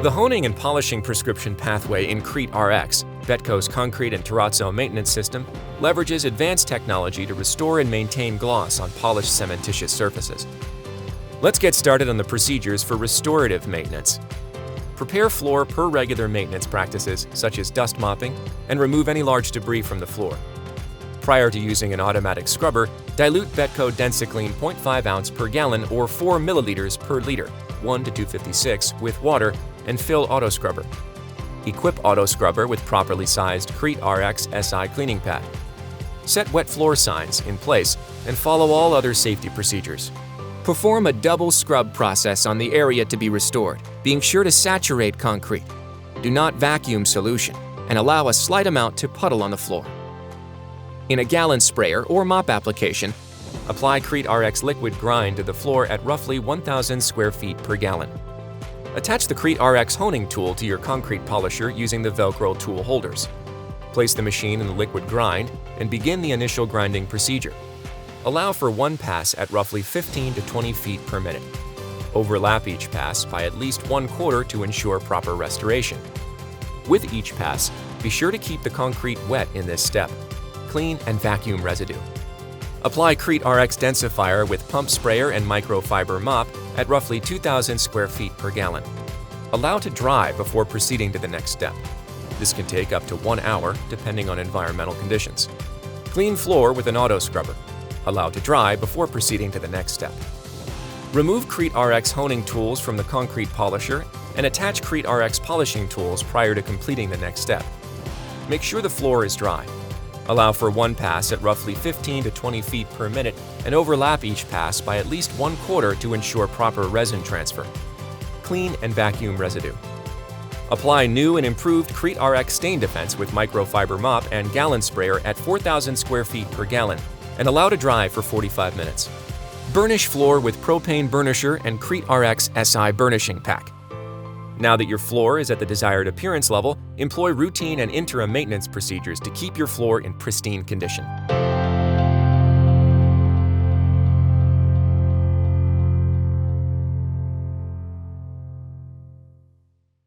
The honing and polishing prescription pathway in Crete RX, Betco's concrete and terrazzo maintenance system, leverages advanced technology to restore and maintain gloss on polished cementitious surfaces. Let's get started on the procedures for restorative maintenance. Prepare floor per regular maintenance practices such as dust mopping and remove any large debris from the floor. Prior to using an automatic scrubber, dilute Betco DensiClean 0.5 ounce per gallon or 4 milliliters per liter, 1 to 256, with water and fill auto scrubber. Equip auto scrubber with properly sized Crete RX SI cleaning pad. Set wet floor signs in place and follow all other safety procedures. Perform a double scrub process on the area to be restored, being sure to saturate concrete. Do not vacuum solution and allow a slight amount to puddle on the floor. In a gallon sprayer or mop application, apply Crete RX liquid grind to the floor at roughly 1,000 square feet per gallon. Attach the Crete RX honing tool to your concrete polisher using the Velcro tool holders. Place the machine in the liquid grind and begin the initial grinding procedure. Allow for one pass at roughly 15 to 20 feet per minute. Overlap each pass by at least 1/4 to ensure proper restoration. With each pass, be sure to keep the concrete wet in this step. Clean and vacuum residue. Apply Crete RX densifier with pump sprayer and microfiber mop at roughly 2,000 square feet per gallon. Allow to dry before proceeding to the next step. This can take up to 1 hour depending on environmental conditions. Clean floor with an auto scrubber. Allow to dry before proceeding to the next step. Remove Crete RX honing tools from the concrete polisher and attach Crete RX polishing tools prior to completing the next step. Make sure the floor is dry. Allow for one pass at roughly 15 to 20 feet per minute and overlap each pass by at least 1/4 to ensure proper resin transfer. Clean and vacuum residue. Apply new and improved Crete RX stain defense with microfiber mop and gallon sprayer at 4,000 square feet per gallon and allow to dry for 45 minutes. Burnish floor with propane burnisher and Crete RX SI burnishing pack. Now that your floor is at the desired appearance level, employ routine and interim maintenance procedures to keep your floor in pristine condition.